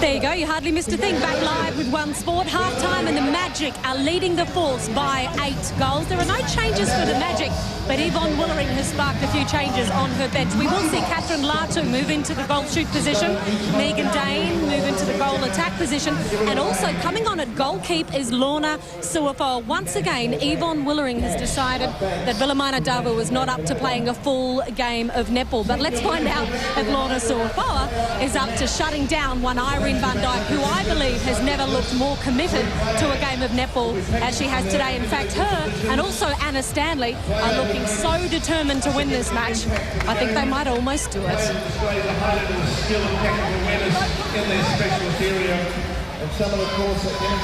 There you go, you hardly missed a thing. Back live with One Sport. Half-time and the Magic are leading the Force by 8 goals. There are no changes for the Magic, but Yvonne Willering has sparked a few changes on her bench. We will see Catherine Latu move into the goal shoot position, Megan Dane move into the goal attack position, and also coming on at goal keep is Lorna Suafoa. Once again, Yvonne Willering has decided that Wilhelmina Davu was not up to playing a full game of netball. But let's find out if Lorna Suafoa is up to shutting down one Irene Van Dyke, who I believe has never looked more committed to a game of netball as she has today. In fact, her and also Anna Stanley are looking so determined to win this match. I think they might almost do it.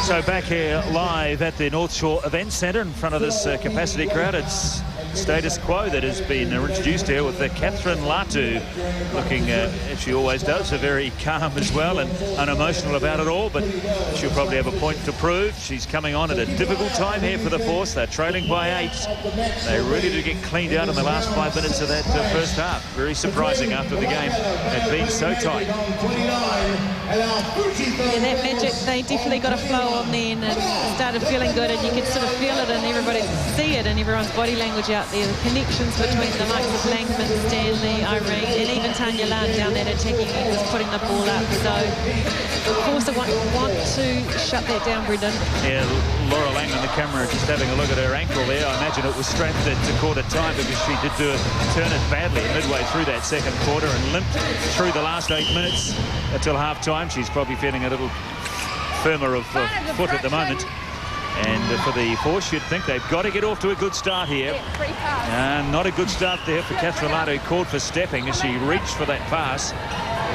So back here live at the North Shore Event Centre in front of this capacity crowd, it's status quo that has been introduced here with Catherine Latu looking, as she always does, very calm as well and unemotional about it all, but she'll probably have a point to prove. She's coming on at a difficult time here for the Force. They're trailing by 8. They really do get cleaned out in the last 5 minutes of that first half. Very surprising after the game had been so tight. Yeah, that Magic, they definitely got a flow on then and started feeling good, and you could sort of feel it and everybody could see it in everyone's body language out there. The connections between the likes of Langman, Stanley, Irene, and even Tanya Lund down that attacking end was putting the ball up. So, of course, I want to shut that down, Brendan. Yeah, Laura Langman, the camera, just having a look at her ankle there. I imagine it was strapped at quarter time because she did turn it badly midway through that second quarter and limped through the last 8 minutes until half-time. She's probably feeling a little firmer of foot at the moment. And for the Force, you'd think they've got to get off to a good start here. Not a good start there for Catherine Latu, called for stepping as she reached for that pass.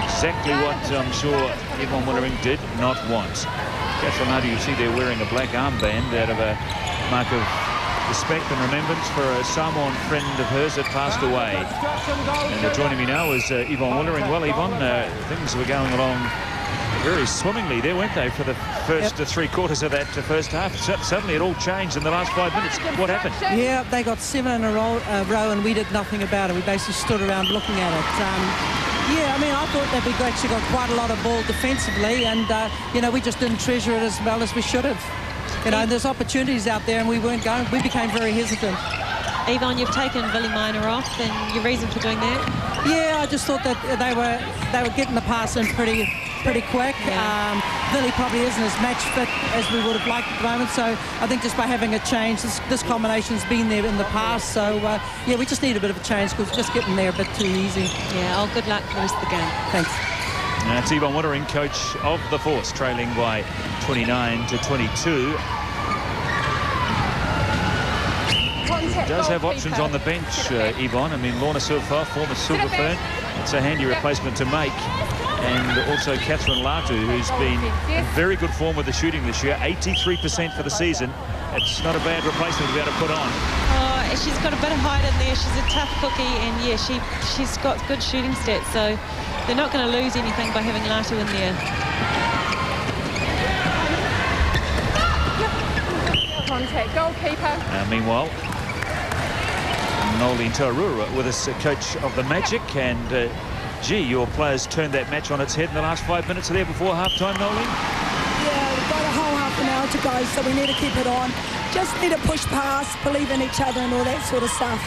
Exactly what I'm sure Yvonne Willering did not want. Catherine Latu, you see they're wearing a black armband out of a mark of respect and remembrance for a Samoan friend of hers that passed away. And joining me now is Yvonne Willering. Well, Yvonne, things were going along very swimmingly there, weren't they, for the first 3 quarters of that first half? Suddenly it all changed in the last 5 minutes. What happened? Yeah, they got 7 in a row and we did nothing about it. We basically stood around looking at it. Yeah, I mean, I thought that we actually got quite a lot of ball defensively, and, you know, we just didn't treasure it as well as we should have. You know, there's opportunities out there and we weren't going. We became very hesitant. Yvonne, you've taken Wilhelmina off, and your reason for doing that? Yeah, I just thought that they were getting the pass in pretty quick. Yeah. Billy probably isn't as match fit as we would have liked at the moment, so I think just by having a change, this combination's been there in the past, so yeah, we just need a bit of a change because we're just getting there a bit too easy. Yeah, oh, good luck for the rest of the game. Thanks. It's Yvonne Willering, coach of the Force, trailing by 29-22. Does have options on the bench, Yvonne. I mean, Lorna Suafoa, former Silver Fern, it's a handy replacement to make. And also Catherine Latu, who's been in very good form with the shooting this year, 83% for the season. It's not a bad replacement to be able to put on. Oh, she's got a bit of height in there. She's a tough cookie, and yeah, she's got good shooting stats, so they're not going to lose anything by having Latu in there. Contact, goalkeeper. Meanwhile, Nolene Taurua with us, coach of the Magic, and gee, your players turned that match on its head in the last 5 minutes there before half-time, Nolene? Yeah, we've got a whole half an hour to go, so we need to keep it on. Just need to push past, believe in each other and all that sort of stuff.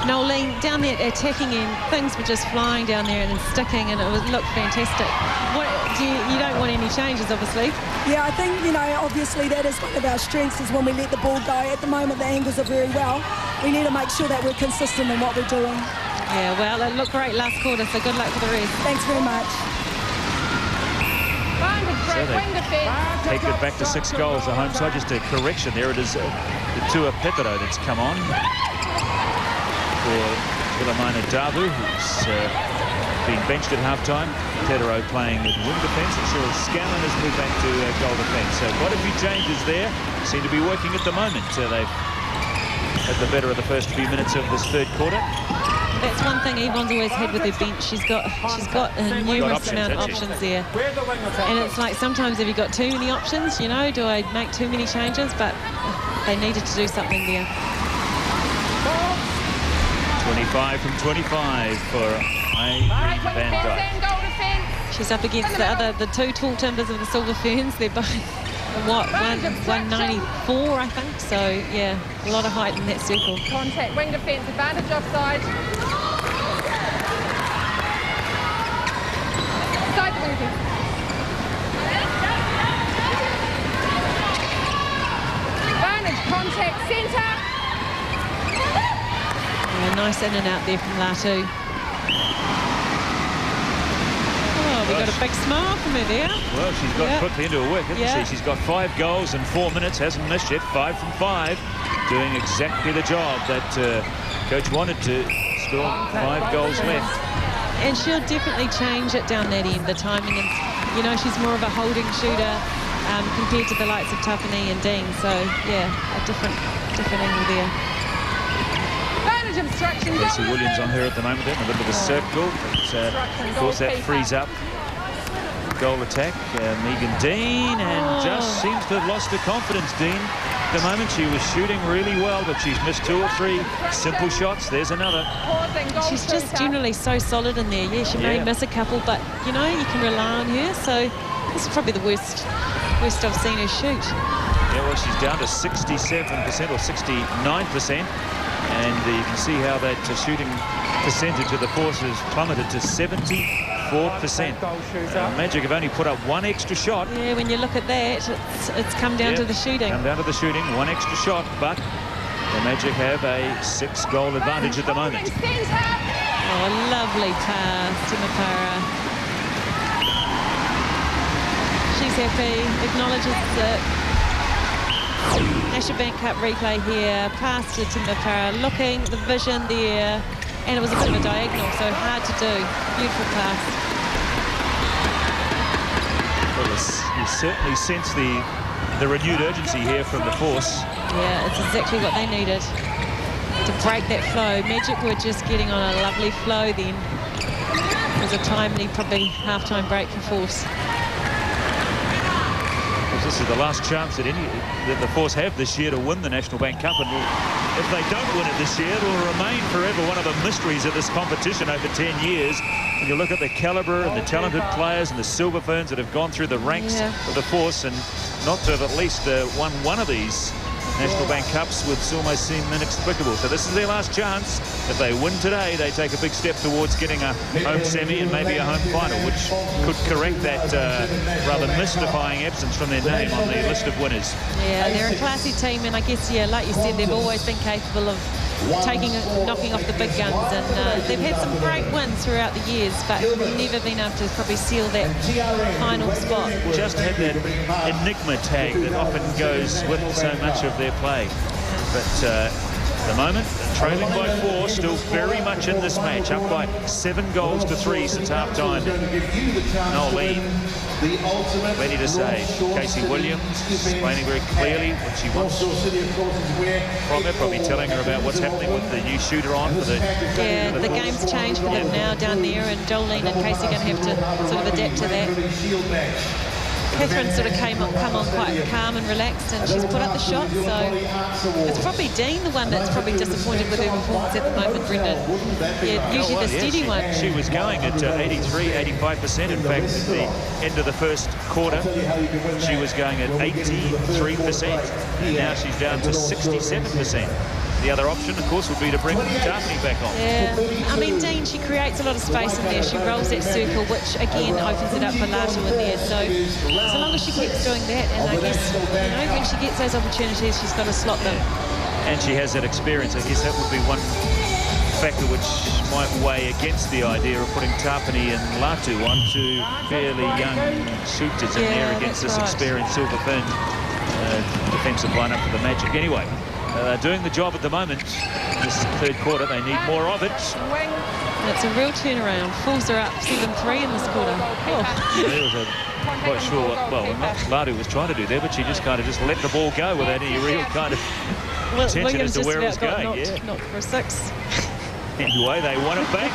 Nolene, down there attacking end, things were just flying down there and sticking, and it looked fantastic. You don't want any changes, obviously. Yeah, I think, you know, obviously that is one of our strengths, is when we let the ball go. At the moment, the angles are very well. We need to make sure that we're consistent in what we're doing. Yeah, well, it looked great last quarter, so good luck for the rest. Thanks very much. So they take it back to 6 goals. The home side, just a correction there. It is the Tua Pepero that's come on for Wilhelmina Davu, who's been benched at half-time. Pepero playing at wing defence, and Cheryl Scanlon has moved back to goal defence. So quite a few changes there. Seem to be working at the moment. They've had the better of the first few minutes of this third quarter. That's one thing Yvonne's always had with her bench. She's got a numerous amount of options there. And it's like sometimes have you got too many options, you know, do I make too many changes? But they needed to do something there. 25 from 25 for Irene Van Dyke. She's up against the two tall timbers of the Silver Ferns. They're both, what, 194, I think. So, yeah, a lot of height in that circle. Contact, wing defence, advantage offside. Side wing defence. Advantage, contact, centre. Yeah, nice in and out there from Latu. We got a big smile from her there. Well, she's got quickly into her work, hasn't she? She's got 5 goals in 4 minutes, hasn't missed yet, 5 from 5, doing exactly the job that coach wanted to. Still 5 goals left. And she'll definitely change it down that end, the timing. And, you know, she's more of a holding shooter compared to the likes of Tuffany and Dean. So, yeah, a different angle there. Casey Williams on her at the moment in a bit of a circle. But, of course, that frees up goal attack. Megan Dean, and just seems to have lost her confidence, Dean. At the moment, she was shooting really well, but she's missed 2 or 3 simple shots. There's another. She's just generally so solid in there. Yeah, she may miss a couple, but, you know, you can rely on her. So this is probably the worst I've seen her shoot. Yeah, well, she's down to 67% or 69%. And you can see how that shooting percentage of the force has plummeted to 74%. Magic have only put up 1 extra shot. Yeah, when you look at that, it's come down to the shooting. Come down to the shooting, 1 extra shot, but the Magic have a 6-goal advantage at the moment. Oh, lovely pass to Mapara. She's happy, acknowledges it. National Bank Cup replay here, pass to Mapara, looking, the vision there, and it was a bit of a diagonal, so hard to do. Beautiful pass. Well, you certainly sense the renewed urgency here from the force. Yeah, it's exactly what they needed to break that flow. Magic were just getting on a lovely flow then. It was a timely, probably half-time break for force. This is the last chance that the Force have this year to win the National Bank Cup, and if they don't win it this year, it will remain forever one of the mysteries of this competition over 10 years. When you look at the calibre and the talented players and the Silver Ferns that have gone through the ranks of the Force, and not to have at least won one of these National Bank Cups would almost seem inexplicable. So this is their last chance. If they win today, they take a big step towards getting a home semi and maybe a home final, which could correct that rather mystifying absence from their name on the list of winners. Yeah, they're a classy team, and I guess, yeah, like you said, they've always been capable of knocking off the big guns, and they've had some great wins throughout the years, but never been able to probably seal that final spot. Just had that enigma tag that often goes with so much of their play. But at the moment, trailing by 4, still very much in this match, up by 7 goals to 3 since half-time. Nolene, ready to say. Casey Williams explaining very clearly what she wants from her, probably telling her about what's happening with the new shooter on for the... Yeah, the game's changed for them now down there, and Jolene and Casey are going to have to sort of adapt to that. Catherine sort of come on quite calm and relaxed, and she's put up the shot, so it's probably Dean, the one that's probably disappointed with her performance at the moment, Brendan. Yeah, usually the steady one. She was going at 83, 85%. In fact, at the end of the first quarter, she was going at 83%, and now she's down to 67%. The other option, of course, would be to bring Daphne back on. Yeah, I mean, Dean, she creates a lot of space in there. She rolls that circle, which, again, opens it up for Latu in there. So long as she keeps doing that, and I guess, you know, when she gets those opportunities, she's got to slot them. And she has that experience. I guess that would be one factor which might weigh against the idea of putting Tapani and Latu on to fairly young shooters in there against this experienced Silver Fern defensive lineup for the Magic. Anyway, they're doing the job at the moment. This third quarter, they need more of it. It's a real turnaround. Fools are up 7-3 in this quarter. I'm quite sure what Latu was trying to do there, but she just kind of let the ball go without any real kind of attention as to where it was going. Not for a 6. Anyway, they won it back,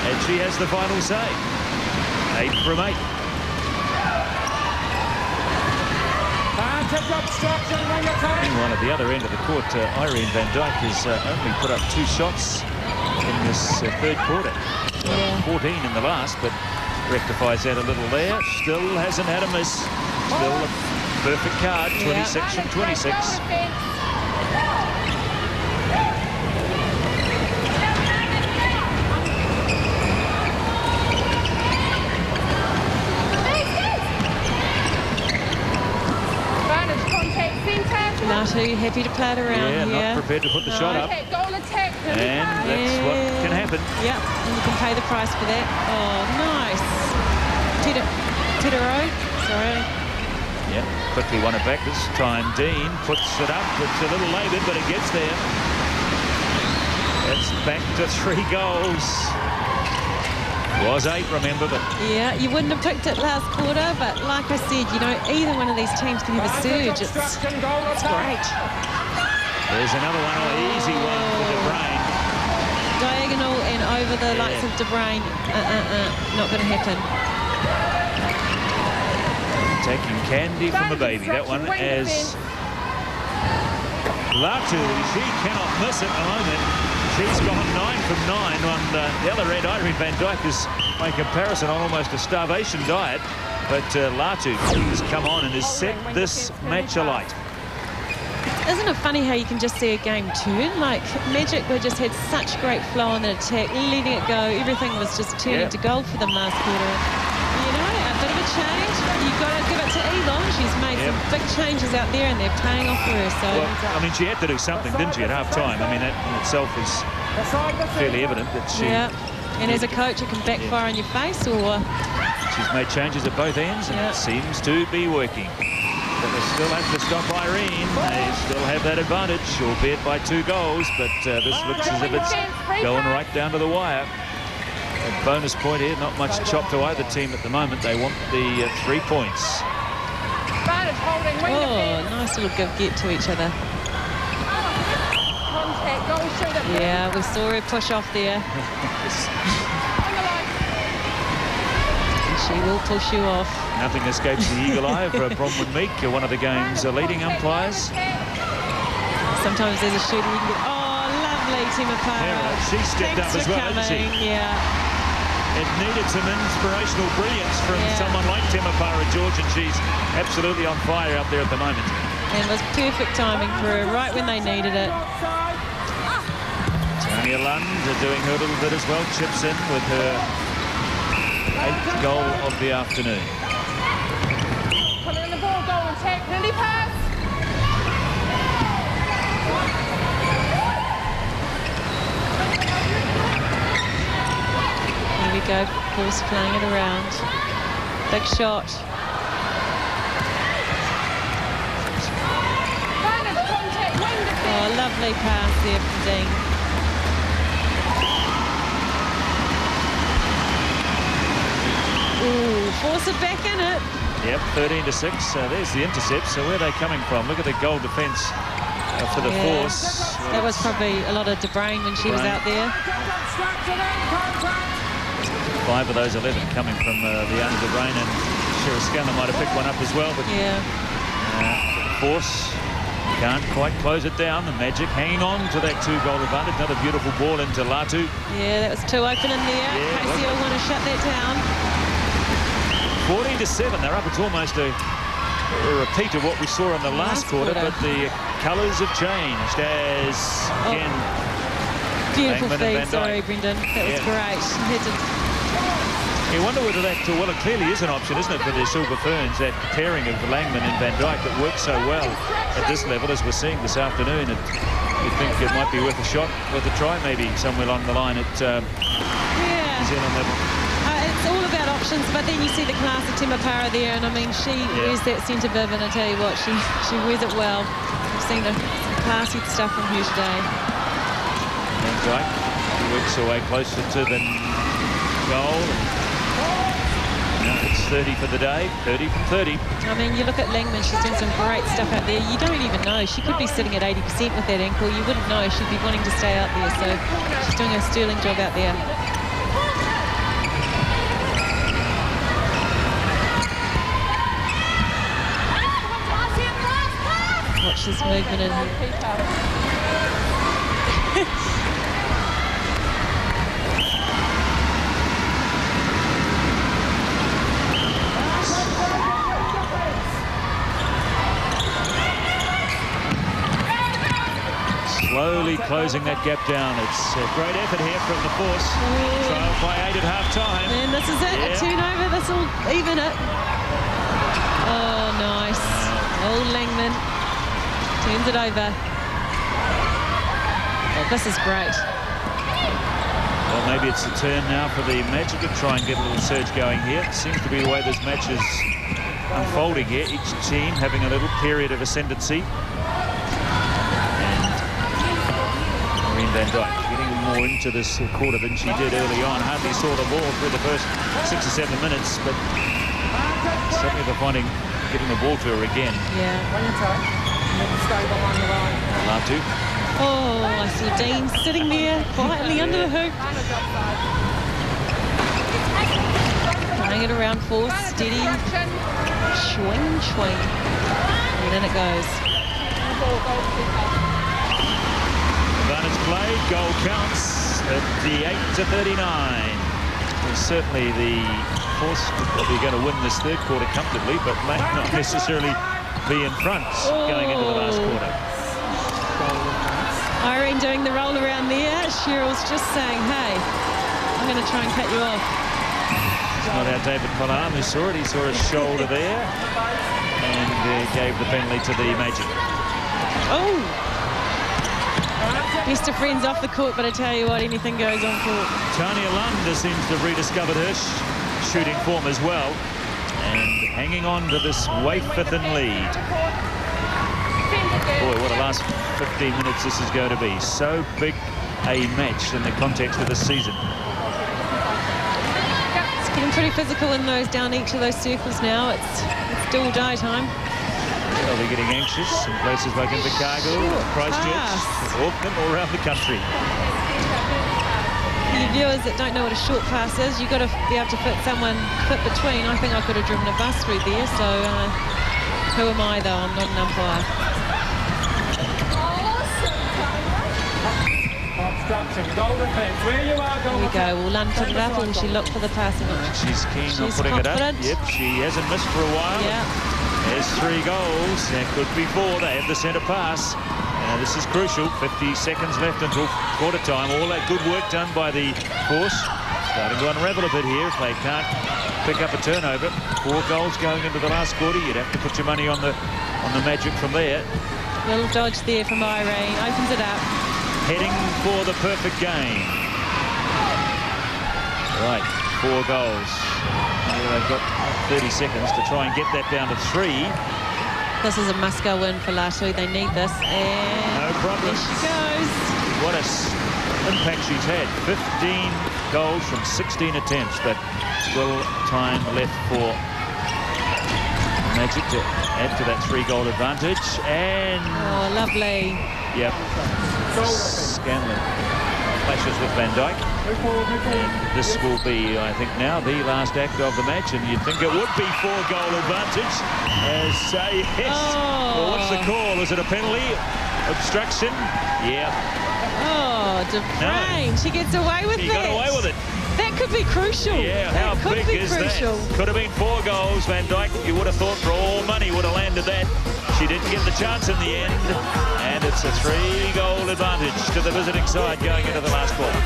and she has the final say. 8 from 8. Meanwhile, at the other end of the court, Irene van Dijk has only put up 2 shots in this third quarter. 14 in the last, but rectifies that a little there. Still hasn't had a miss. Still a perfect card, 26 from 26. Latu happy to play it around here. Not prepared to put the shot up. Goal attack. And that's what can happen. Yep, and you can pay the price for that. Oh, nice. Titero, sorry. Yep, quickly won it back this time. Dean puts it up. It's a little laboured, but it gets there. It's back to 3 goals. Was 8, remember, but... Yeah, you wouldn't have picked it last quarter, but like I said, you know, either one of these teams can have a surge. It's great. There's another one, easy one for De Bruyne. Diagonal and over the likes of De Bruyne. Not going to happen. Taking candy from the baby. That one as Latu. She cannot miss at the moment. She's gone 9 from 9 on the other end. Irene van Dijk is, by comparison, on almost a starvation diet. But Latu has come on and has set this match alight. Isn't it funny how you can just see a game turn? Like, Magic were just had such great flow on the attack, letting it go. Everything was just turning to gold for them last quarter. You know, a bit of a change. You've got to give it to Elon. She's made some big changes out there and they're paying off for her. So, well, I mean, she had to do something, didn't she, at half-time? I mean, that in itself is fairly evident that she... Yeah, and as a coach, it can backfire in your face or... She's made changes at both ends and it seems to be working. But they still have to stop Irene. They still have that advantage, albeit by 2 goals, but this looks as if it's going right down to the wire. A bonus point here, not much chop to either team at the moment. They want the 3 points. Oh, nice little give-get to each other. Yeah, we saw her push off there. And she will push you off. Nothing escapes the eagle eye for Bronwyn Meek, one of the game's leading umpires. Sometimes there's a shooter you can get... Oh, lovely, Timapara. Yeah, she stepped up as well, didn't she? Yeah. It needed some inspirational brilliance from someone like Timapara, George, and she's absolutely on fire up there at the moment. And it was perfect timing for her, right when they needed it. Tanya Lund doing her little bit as well, chips in with her 8th goal of the afternoon. Pulling the ball, goal attack, Lily pass. Here we go, Force playing it around. Big shot. Oh, lovely pass there from Dean. Ooh, Force are back in it. Yep, 13-6. There's the intercept. So where are they coming from? Look at the goal defence for the Force. That was probably a lot of De Bruyne when she was out there. 5 of those 11 coming from the young De Bruyne, and Shirascana might have picked one up as well. But Force can't quite close it down. The Magic hanging on to that 2-goal advantage. Another beautiful ball into Latu. Yeah, that was too open in there. Casey will want to shut that down. 14-7. They're up. It's almost a repeat of what we saw in the last quarter, but the colours have changed as again. Beautiful feed. Sorry, Brendan. That was great. You wonder whether that, well, it clearly is an option, isn't it, for the Silver Ferns, that pairing of Langman and Van Dijk that works so well at this level, as we're seeing this afternoon. You'd think it might be worth a shot, worth a try, maybe somewhere along the line at New Zealand level. It's all about options, but then you see the class of Timapara there, and I mean, she wears that centre bib, and I tell you what, she wears it well. We've seen some classy stuff from her today. Van Dijk works her way closer to the goal. It's 30 for the day, 30 from 30. I mean, you look at Langman, she's doing some great stuff out there. You don't even know. She could be sitting at 80% with that ankle. You wouldn't know. She'd be wanting to stay out there. So she's doing a sterling job out there. Watch this movement in here. slowly closing that gap down. It's a great effort here from the force. Trial by 8 at half-time. And this is it, a turnover. This will even it. Oh, nice. Old Langman turns it over. Oh, this is great. Well, maybe it's the turn now for the Magic to try and get a little surge going here. It seems to be the way this match is unfolding here. Each team having a little period of ascendancy. Van Dyke getting more into this quarter than she did early on. Hardly saw the ball through the first 6 or 7 minutes, but certainly they're finding getting the ball to her again. Yeah. Latu. Oh, I see Dean sitting there quietly under the hoop. Playing it around force, steady. Swing, swing. And then it goes. Advantage play, goal counts, 58-39. Well, certainly the force are probably going to win this third quarter comfortably, but may not necessarily be in front going into the last quarter. Irene doing the roll around there. Cheryl's just saying, hey, I'm going to try and cut you off. It's not our David Palam who saw it. He saw a shoulder there and gave the penalty to the Magic. Oh! Best of friends off the court, but I tell you what, anything goes on court. Tania Lunda seems to have rediscovered her shooting form as well, and hanging on to this wafer-thin lead. Boy, what a last 15 minutes this is going to be. So big a match in the context of this season. It's getting pretty physical in those, down each of those circles now. It's do or die time. They'll be getting anxious in places like Invercargill, Christchurch, Auckland, all around the country. You viewers that don't know what a short pass is, you've got to be able to fit between. I think I could have driven a bus through there, so who am I though? I'm not an umpire. Here we go. Will Lund put it up, or will she look for the passing option? She's keen on putting it up. Yep, she hasn't missed for a while. Yeah. There's 3 goals. There could be 4. They have the centre pass. This is crucial. 50 seconds left until quarter time. All that good work done by the force. Starting to unravel a bit here if they can't pick up a turnover. 4 goals going into the last quarter. You'd have to put your money on the Magic from there. Little dodge there from Irene. Opens it up. Heading for the perfect game. Right, 4 goals. They've got 30 seconds to try and get that down to 3. This is a must-go win for Latu. They need this. And no problem. There she goes. What an impact she's had. 15 goals from 16 attempts, but still time left for Magic to add to that 3-goal advantage. And oh, lovely. Yep. Scanlon clashes with Van Dyke. And this will be, I think, now the last act of the match, and you'd think it would be 4-goal advantage. Yes. Oh. Well, what's the call? Is it a penalty? Obstruction? Yeah. Oh, DeBrain. No. She gets away with it. She got away with it. That could be crucial. Yeah, how big is crucial. That? Could have been 4 goals, Van Dyke. You would have thought for all money would have landed that. She didn't get the chance in the end. And it's a 3-goal advantage to the visiting side going into the last quarter.